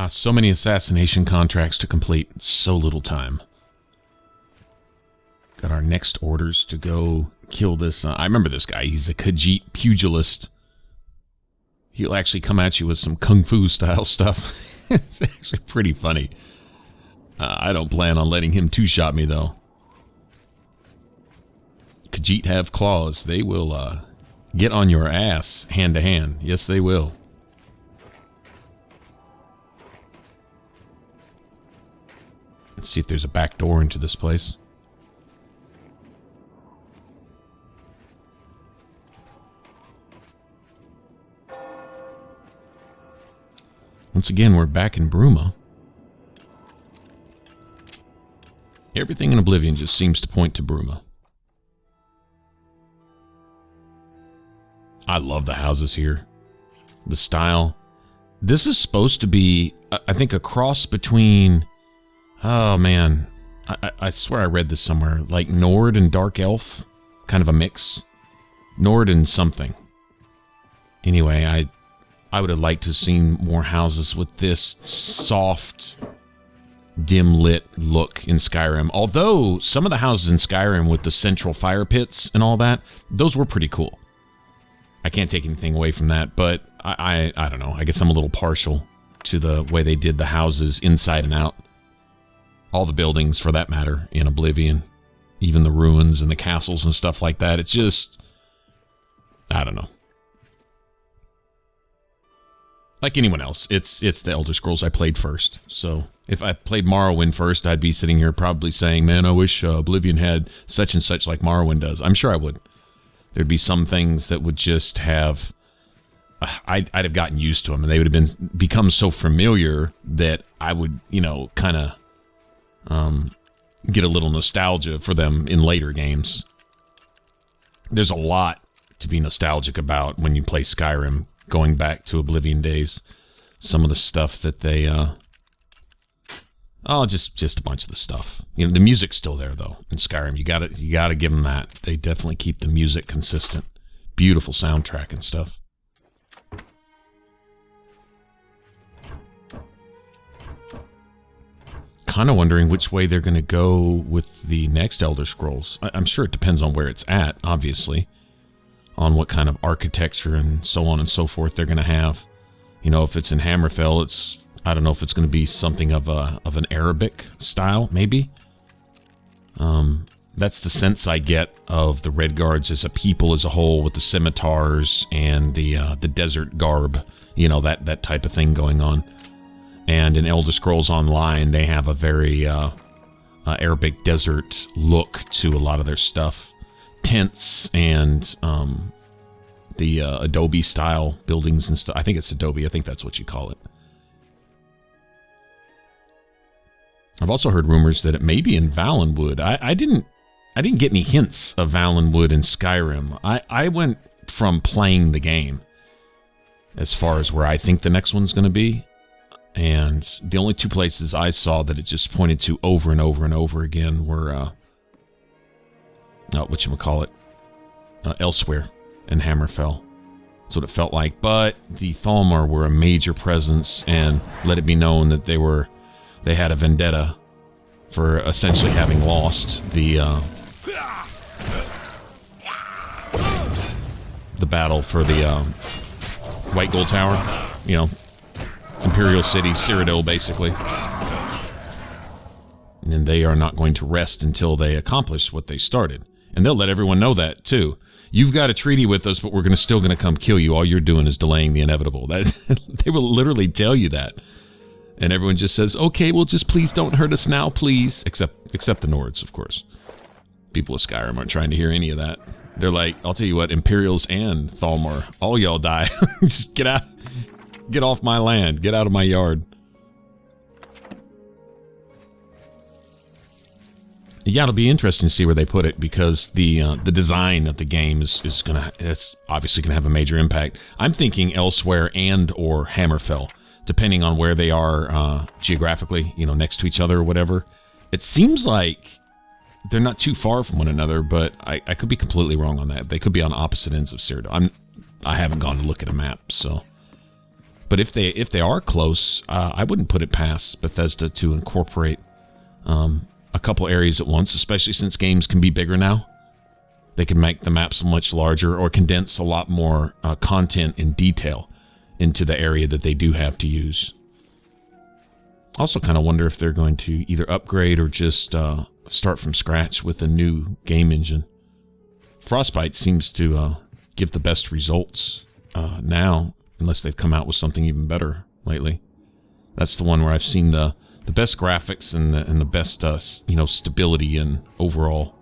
So many assassination contracts to complete. So little time. Got our next orders to go kill this. I remember this guy. He's a Khajiit pugilist. He'll actually come at you with some kung fu style stuff. It's actually pretty funny. I don't plan on letting him two-shot me, though. Khajiit have claws. They will get on your ass hand to hand. Yes, they will. Let's see if there's a back door into this place. Once again, we're back in Bruma. Everything in Oblivion just seems to point to Bruma. I love the houses here. The style. This is supposed to be, I think, a cross between... Oh, man. I swear I read this somewhere. Like Nord and Dark Elf. Kind of a mix. Nord and something. Anyway, I would have liked to have seen more houses with this soft, dim-lit look in Skyrim. Although, some of the houses in Skyrim with the central fire pits and all that, those were pretty cool. I can't take anything away from that, but I don't know. I guess I'm a little partial to the way they did the houses inside and out. All the buildings, for that matter, in Oblivion. Even the ruins and the castles and stuff like that. It's just... I don't know. Like anyone else, it's the Elder Scrolls I played first. So, if I played Morrowind first, I'd be sitting here probably saying, man, I wish Oblivion had such and such like Morrowind does. I'm sure I would. There'd be some things that would just have... I'd have gotten used to them, and they would have become so familiar that I would, kind of... get a little nostalgia for them in later games. There's a lot to be nostalgic about when you play Skyrim, going back to Oblivion days. Some of the stuff that they, just a bunch of the stuff. The music's still there though in Skyrim. You gotta give them that. They definitely keep the music consistent. Beautiful soundtrack and stuff. Kind of wondering which way they're going to go with the next Elder Scrolls. I'm sure it depends on where it's at, obviously. On what kind of architecture and so on and so forth they're going to have. If it's in Hammerfell, I don't know if it's going to be something of an Arabic style, maybe. That's the sense I get of the Red Guards as a people as a whole, with the scimitars and the desert garb. That type of thing going on. And in Elder Scrolls Online, they have a very Arabic desert look to a lot of their stuff. Tents and the Adobe-style buildings and stuff. I think it's Adobe. I think that's what you call it. I've also heard rumors that it may be in Valenwood. I didn't get any hints of Valenwood in Skyrim. I went from playing the game as far as where I think the next one's going to be. And the only two places I saw that it just pointed to over and over and over again were, elsewhere in Hammerfell. That's what it felt like. But the Thalmor were a major presence, and let it be known that they had a vendetta for essentially having lost the battle for the White Gold Tower, Imperial City, Cyrodiil, basically. And they are not going to rest until they accomplish what they started. And they'll let everyone know that, too. You've got a treaty with us, but we're still going to come kill you. All you're doing is delaying the inevitable. They will literally tell you that. And everyone just says, okay, well, just please don't hurt us now, please. Except the Nords, of course. People with Skyrim aren't trying to hear any of that. They're like, I'll tell you what, Imperials and Thalmor, all y'all die. Just get out. Get off my land. Get out of my yard. Yeah, it'll be interesting to see where they put it, because the design of the game is gonna, it's obviously gonna have a major impact. I'm thinking elsewhere and or Hammerfell, depending on where they are geographically, you know, next to each other or whatever. It seems like they're not too far from one another, but I could be completely wrong on that. They could be on opposite ends of Cyrodiil. I haven't gone to look at a map, so. But if they are close, I wouldn't put it past Bethesda to incorporate a couple areas at once, especially since games can be bigger now. They can make the maps much larger or condense a lot more content in detail into the area that they do have to use. Also kind of wonder if they're going to either upgrade or just start from scratch with a new game engine. Frostbite seems to give the best results now, unless they've come out with something even better lately. That's the one where I've seen the best graphics and the best stability and overall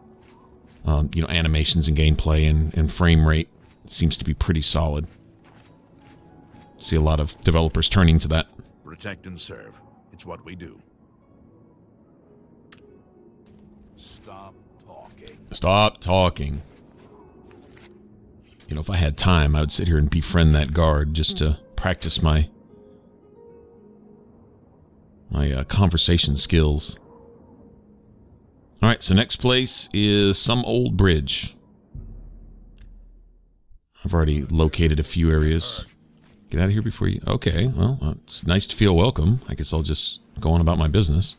animations and gameplay and frame rate seems to be pretty solid. See a lot of developers turning to that. Protect and serve. It's what we do. Stop talking. Stop talking. You know, if I had time, I would sit here and befriend that guard just to practice my conversation skills. Alright, so next place is some old bridge. I've already located a few areas. Get out of here before you... Okay, well, it's nice to feel welcome. I guess I'll just go on about my business.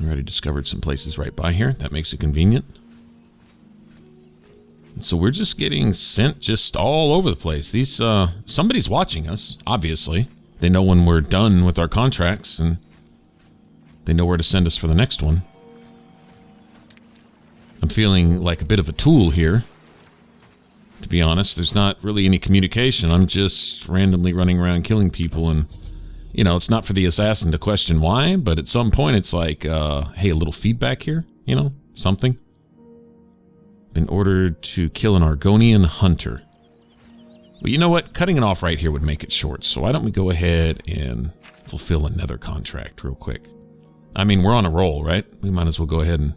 I already discovered some places right by here. That makes it convenient. And so we're just getting sent just all over the place. These, somebody's watching us, obviously. They know when we're done with our contracts, and they know where to send us for the next one. I'm feeling like a bit of a tool here. To be honest, there's not really any communication. I'm just randomly running around killing people, and, you know, it's not for the assassin to question why, but at some point it's like, hey, a little feedback here, you know, something. Been ordered to kill an Argonian hunter. Well, you know what? Cutting it off right here would make it short, so why don't we go ahead and fulfill another contract real quick? I mean, we're on a roll, right? We might as well go ahead and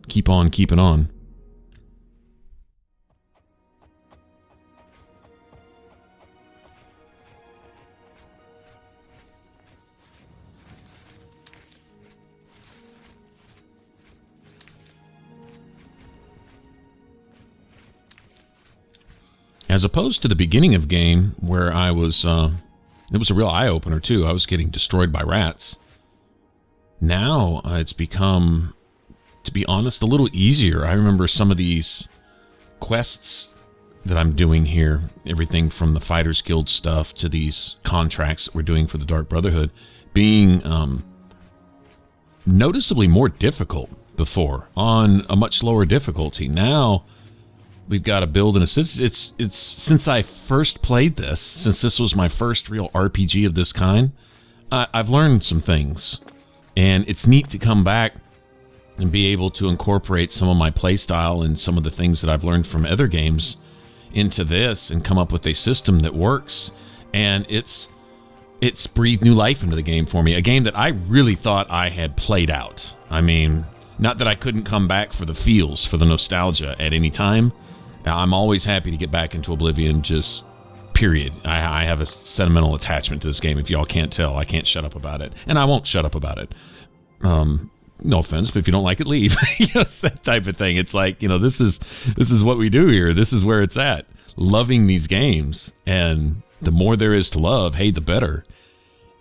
keep on keeping on. As opposed to the beginning of game, where I was, it was a real eye-opener too. I was getting destroyed by rats. Now, it's become, to be honest, a little easier. I remember some of these quests that I'm doing here, everything from the Fighters Guild stuff to these contracts that we're doing for the Dark Brotherhood, being noticeably more difficult before, on a much lower difficulty. Now, we've got to build an assist. It's since I first played this, since this was my first real RPG of this kind, I've learned some things, and it's neat to come back and be able to incorporate some of my playstyle and some of the things that I've learned from other games into this and come up with a system that works. And it's breathed new life into the game for me. A game that I really thought I had played out. I mean, not that I couldn't come back for the feels, for the nostalgia at any time. I'm always happy to get back into Oblivion, just period. I have a sentimental attachment to this game. If y'all can't tell, I can't shut up about it. And I won't shut up about it. No offense, but if you don't like it, leave. It's that type of thing. It's like, you know, this is what we do here. This is where it's at. Loving these games. And the more there is to love, hey, the better.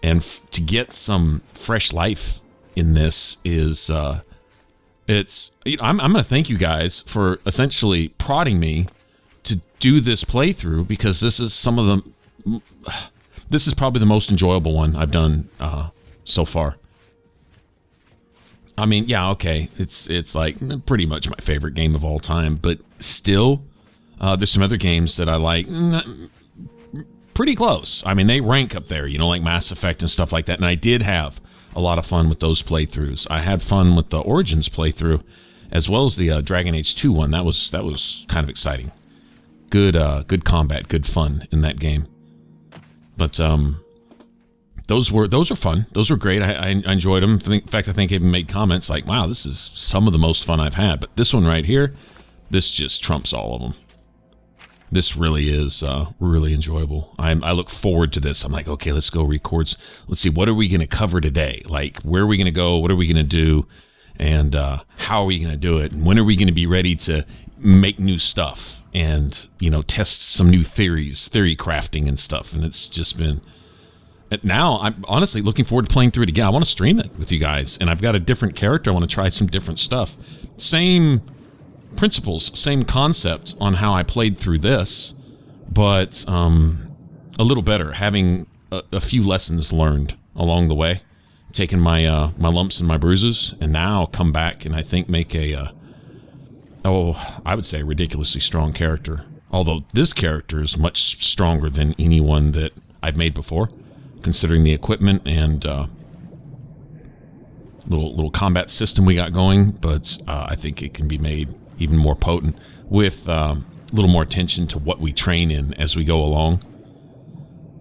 And to get some fresh life in this is... I'm going to thank you guys for essentially prodding me to do this playthrough, because this is this is probably the most enjoyable one I've done so far. I mean, yeah, okay, it's like pretty much my favorite game of all time, but still, there's some other games that I like pretty close. I mean, they rank up there, you know, like Mass Effect and stuff like that, and I did have a lot of fun with those playthroughs. I had fun with the Origins playthrough, as well as the Dragon Age 2 one. That was kind of exciting. Good combat, good fun in that game. But those were fun. Those were great. I enjoyed them. In fact, I think I even made comments like, "Wow, this is some of the most fun I've had." But this one right here, this just trumps all of them. This really is really enjoyable. I look forward to this. I'm like, okay, let's go records. Let's see, what are we going to cover today? Like, where are we going to go? What are we going to do? And how are we going to do it? And when are we going to be ready to make new stuff? And, you know, test some new theory crafting and stuff. And it's just been... Now, I'm honestly looking forward to playing through it again. I want to stream it with you guys. And I've got a different character. I want to try some different stuff. Same principles, same concept on how I played through this, but a little better, having a few lessons learned along the way, taking my my lumps and my bruises, and now come back and I think make a I would say a ridiculously strong character. Although this character is much stronger than anyone that I've made before, considering the equipment and little combat system we got going. But I think it can be made even more potent with a little more attention to what we train in as we go along.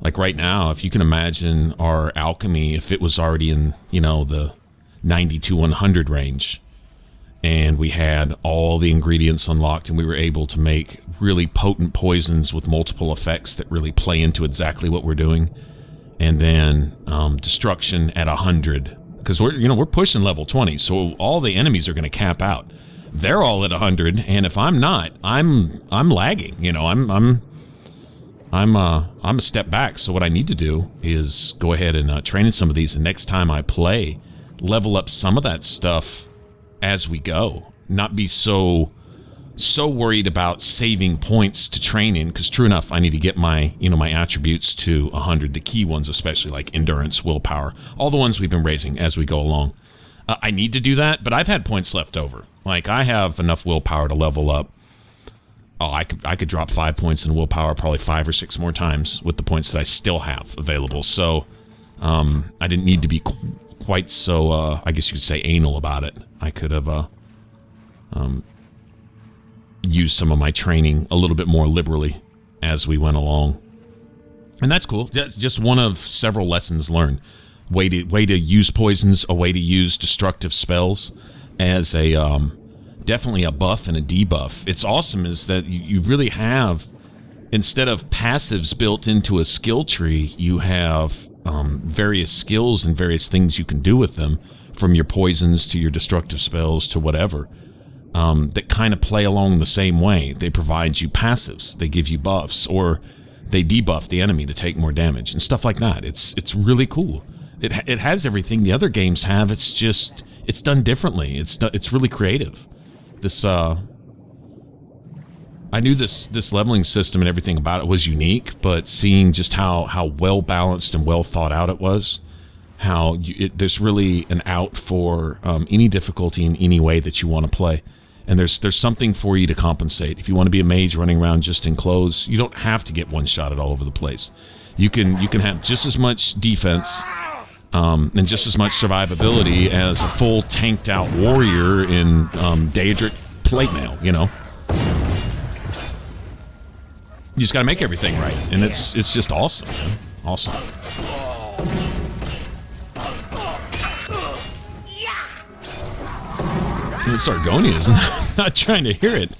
Like right now, if you can imagine our alchemy, if it was already in, you know, the 90 to 100 range, and we had all the ingredients unlocked, and we were able to make really potent poisons with multiple effects that really play into exactly what we're doing, and then destruction at 100, because we're pushing level 20, so all the enemies are going to cap out. They're all at 100, and if I'm not, I'm lagging. You know, I'm a step back. So what I need to do is go ahead and train in some of these, and next time I play, level up some of that stuff as we go. Not be so worried about saving points to train in, because true enough, I need to get my attributes to 100, the key ones especially, like endurance, willpower, all the ones we've been raising as we go along. I need to do that, but I've had points left over. Like, I have enough willpower to level up. Oh, I could drop 5 points in willpower probably 5 or 6 more times with the points that I still have available. So I didn't need to be quite so, I guess you could say, anal about it. I could have used some of my training a little bit more liberally as we went along. And that's cool. That's just one of several lessons learned. Way to use poisons, a way to use destructive spells as a definitely a buff and a debuff. It's awesome is that you really have, instead of passives built into a skill tree, you have various skills and various things you can do with them, from your poisons to your destructive spells to whatever, that kind of play along the same way. They provide you passives, they give you buffs, or they debuff the enemy to take more damage and stuff like that. It's really cool. It has everything the other games have. It's just, it's done differently. It's really creative. This I knew this leveling system and everything about it was unique, but seeing just how well balanced and well thought out it was, how there's really an out for any difficulty in any way that you want to play, and there's something for you to compensate. If you want to be a mage running around just in clothes, you don't have to get one-shotted all over the place. You can have just as much defense and just as much survivability as a full tanked out warrior in Daedric plate mail, you know. You just gotta make everything right, and it's just awesome, man. Awesome. And it's Argonia's not trying to hear it.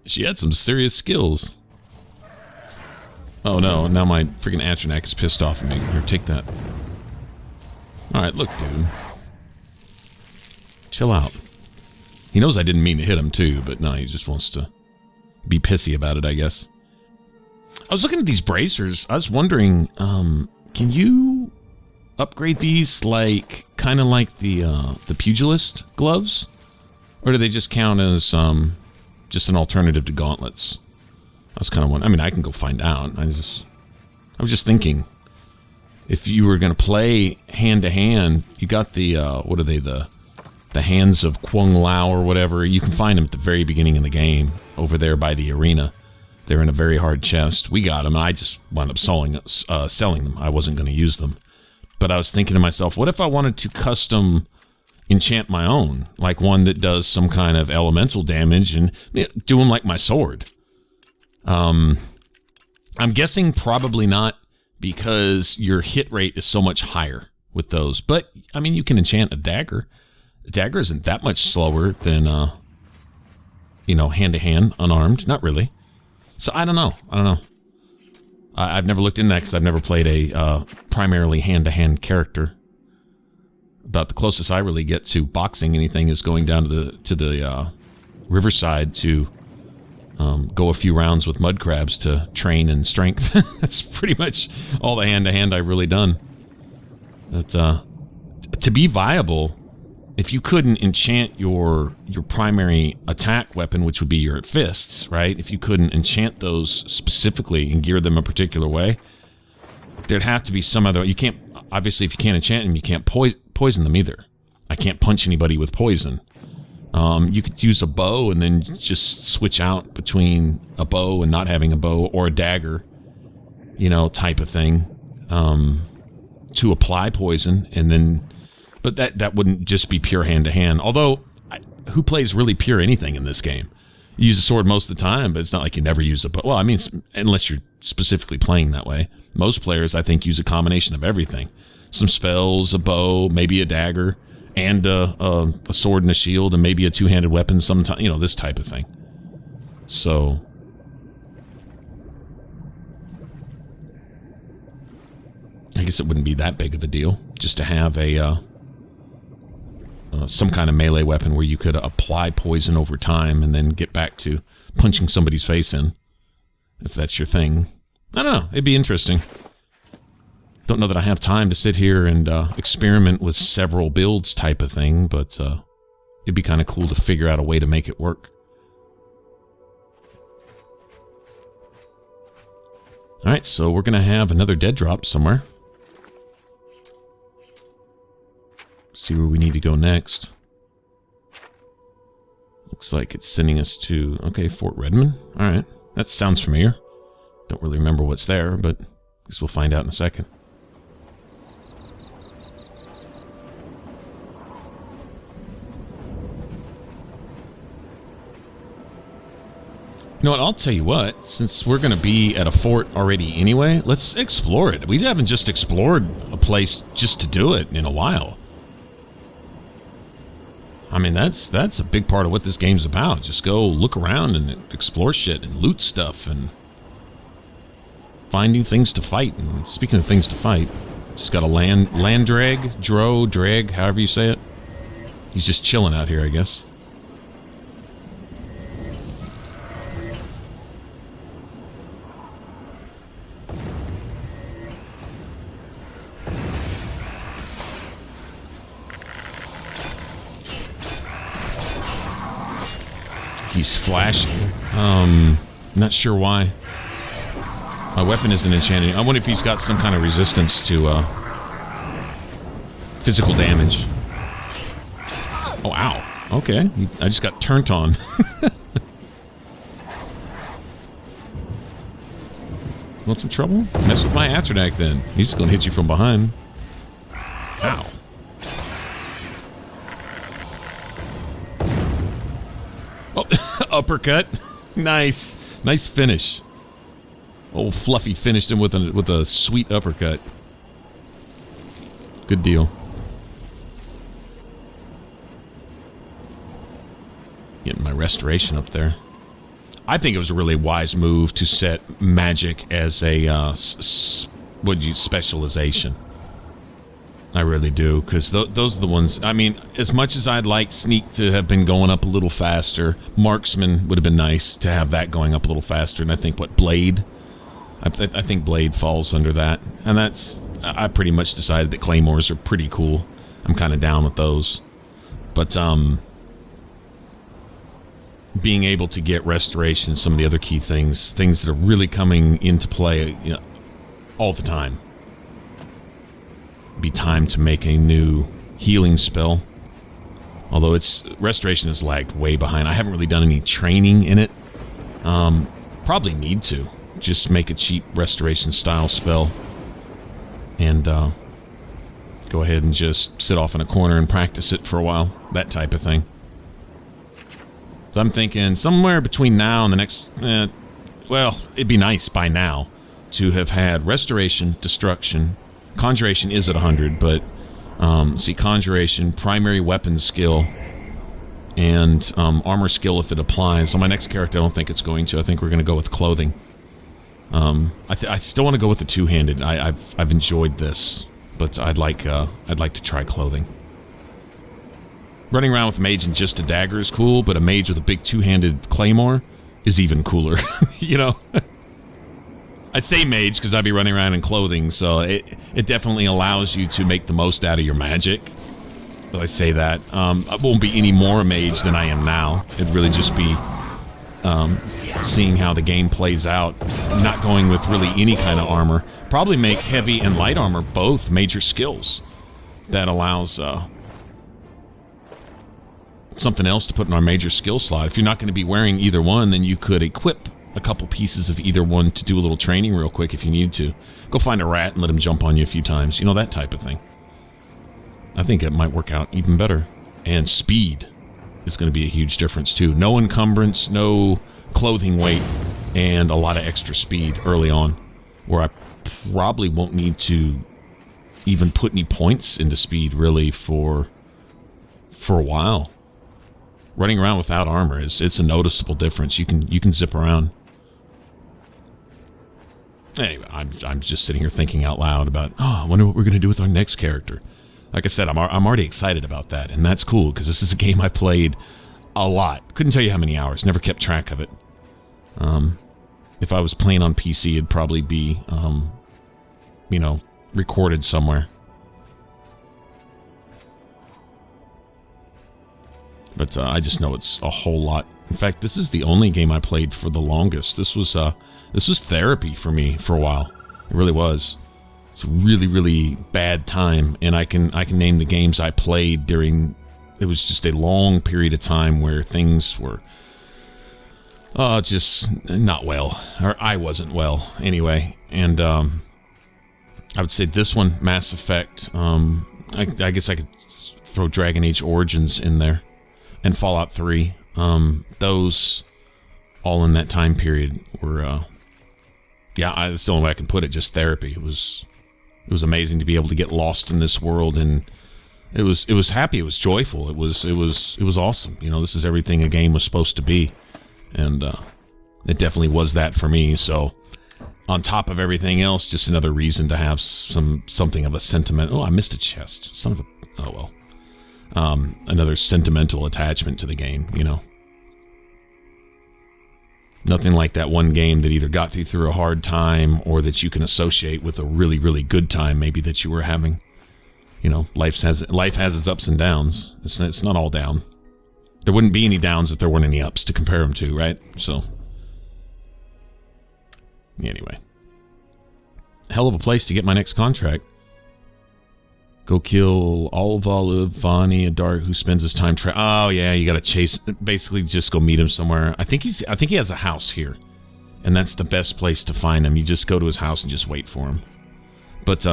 She had some serious skills. Oh no, now my freaking Atronach is pissed off at me. Here, take that. Alright, look, dude. Chill out. He knows I didn't mean to hit him, too, but no, he just wants to be pissy about it, I guess. I was looking at these bracers. I was wondering, can you upgrade these like, kind of like the pugilist gloves? Or do they just count as, just an alternative to gauntlets? I was kind of wondering. I mean, I can go find out. I was just thinking, if you were going to play hand-to-hand, you got the, what are they, the Hands of Kwung Lao or whatever. You can find them at the very beginning of the game, over there by the arena. They're in a very hard chest. We got them, and I just wound up selling them. I wasn't going to use them. But I was thinking to myself, what if I wanted to custom enchant my own? Like one that does some kind of elemental damage and do them like my sword. I'm guessing probably not, because your hit rate is so much higher with those. But, I mean, you can enchant a dagger. A dagger isn't that much slower than, hand-to-hand, unarmed. Not really. So, I don't know. I've never looked into that because I've never played a primarily hand-to-hand character. About the closest I really get to boxing anything is going down to the riverside to go a few rounds with mud crabs to train in strength. That's pretty much all the hand-to-hand I've really done. But to be viable, if you couldn't enchant your primary attack weapon, which would be your fists, right? If you couldn't enchant those specifically and gear them a particular way, there'd have to be some other... You can't... Obviously, if you can't enchant them, you can't poison them either. I can't punch anybody with poison. You could use a bow and then just switch out between a bow and not having a bow, or a dagger, type of thing, to apply poison, and then... But that wouldn't just be pure hand-to-hand. Although, who plays really pure anything in this game? You use a sword most of the time, but it's not like you never use a bow. Well, I mean, unless you're specifically playing that way. Most players, I think, use a combination of everything. Some spells, a bow, maybe a dagger, and a sword and a shield, and maybe a two-handed weapon sometime, this type of thing. So... I guess it wouldn't be that big of a deal just to have some kind of melee weapon where you could apply poison over time and then get back to punching somebody's face in, if that's your thing. I don't know. It'd be interesting. Don't know that I have time to sit here and experiment with several builds type of thing, but it'd be kind of cool to figure out a way to make it work. Alright, so we're going to have another dead drop somewhere. See where we need to go next. Looks like it's sending us to... Okay, Fort Redmond. Alright, that sounds familiar. Don't really remember what's there, but I guess we'll find out in a second. You know what, I'll tell you what, since we're going to be at a fort already anyway, let's explore it. We haven't just explored a place just to do it in a while. I mean, that's a big part of what this game's about. Just go look around and explore shit and loot stuff and find new things to fight. And speaking of things to fight, just got a land drag, however you say it. He's just chilling out here, I guess. He's flashing. Not sure why. My weapon isn't enchanted. I wonder if he's got some kind of resistance to physical damage. Oh, ow. Okay. I just got turned on. Want some trouble? Mess with my Atrodac then. He's just gonna hit you from behind. Ow. Oh, uppercut. Nice. Nice finish. Old Fluffy finished him with a sweet uppercut. Good deal. Getting my restoration up there. I think it was a really wise move to set magic as a specialization. I really do, because those are the ones. I mean, as much as I'd like Sneak to have been going up a little faster, Marksman would have been nice to have that going up a little faster. And I think Blade. I think Blade falls under that, and I pretty much decided that Claymores are pretty cool. I'm kind of down with those, but being able to get restoration, some of the other key things that are really coming into play, all the time. Be time to make a new healing spell. Although restoration has lagged way behind. I haven't really done any training in it. probably need to. Just make a cheap restoration style spell. And go ahead and just sit off in a corner and practice it for a while. That type of thing. So I'm thinking somewhere between now and the next... well, it'd be nice by now to have had Restoration, Destruction. Conjuration is at 100, but... see, Conjuration, Primary Weapon Skill, and Armor Skill if it applies. On my next character, I don't think it's going to. I think we're going to go with Clothing. I still want to go with the two-handed. I've enjoyed this, but I'd like to try Clothing. Running around with a mage and just a dagger is cool, but a mage with a big two-handed claymore is even cooler. You know? I say mage because I'd be running around in clothing, so it definitely allows you to make the most out of your magic. But I say that. I won't be any more a mage than I am now. It'd really just be seeing how the game plays out, not going with really any kind of armor. Probably make heavy and light armor both major skills. That allows something else to put in our major skill slot. If you're not going to be wearing either one, then you could equip a couple pieces of either one to do a little training real quick if you need to. Go find a rat and let him jump on you a few times. You know, that type of thing. I think it might work out even better. And speed is going to be a huge difference too. No encumbrance, no clothing weight, and a lot of extra speed early on, where I probably won't need to even put any points into speed really for a while. Running around without armor it's a noticeable difference. You can zip around. Anyway, I'm just sitting here thinking out loud about, I wonder what we're going to do with our next character. Like I said, I'm already excited about that, and that's cool because this is a game I played a lot. Couldn't tell you how many hours. Never kept track of it. If I was playing on PC, it'd probably be, you know, recorded somewhere. But I just know it's a whole lot. In fact, this is the only game I played for the longest. This was therapy for me for a while. It really was. It's a really, really bad time, and I can name the games I played during. It was just a long period of time where things were just not well, or I wasn't well anyway. And I would say this one, Mass Effect. I guess I could throw Dragon Age Origins in there. And Fallout 3, those all in that time period were, that's the only way I can put it, just therapy. It was amazing to be able to get lost in this world, and it was happy, it was joyful, it was awesome. You know, this is everything a game was supposed to be, and it definitely was that for me. So, on top of everything else, just another reason to have something of a sentiment. Oh, I missed a chest. Oh well. Another sentimental attachment to the game, you know. Nothing like that one game that either got you through a hard time or that you can associate with a really, really good time maybe that you were having. You know, life has its ups and downs. It's not all down. There wouldn't be any downs if there weren't any ups to compare them to, right? So, anyway. Hell of a place to get my next contract. Go kill Vani, a dart who spends his time oh yeah, you gotta chase. Basically, just go meet him somewhere. I think he has a house here, and that's the best place to find him. You just go to his house and just wait for him. But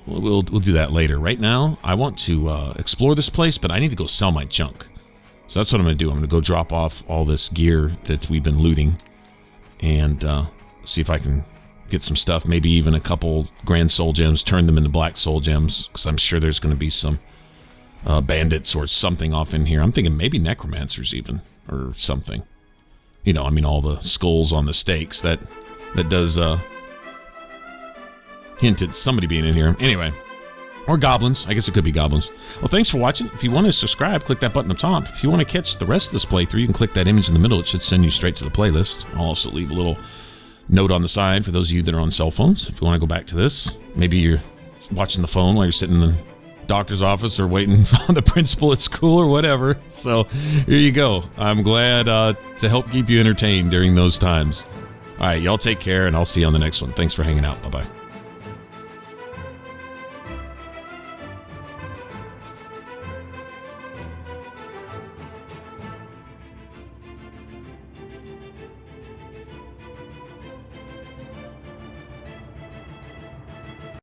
we'll do that later. Right now, I want to explore this place, but I need to go sell my junk. So that's what I'm gonna do. I'm gonna go drop off all this gear that we've been looting, and see if I can get some stuff, maybe even a couple grand soul gems, turn them into black soul gems, because I'm sure there's going to be some bandits or something off in here. I'm thinking maybe necromancers even, or something. You know, I mean, all the skulls on the stakes, that does hint at somebody being in here. Anyway, or goblins. I guess it could be goblins. Well, thanks for watching. If you want to subscribe, click that button up top. If you want to catch the rest of this playthrough, you can click that image in the middle. It should send you straight to the playlist. I'll also leave a little note on the side for those of you that are on cell phones. If you want to go back to this, maybe you're watching the phone while you're sitting in the doctor's office or waiting on the principal at school or whatever. So here you go. I'm glad to help keep you entertained during those times. All right, y'all take care, and I'll see you on the next one. Thanks for hanging out. Bye-bye.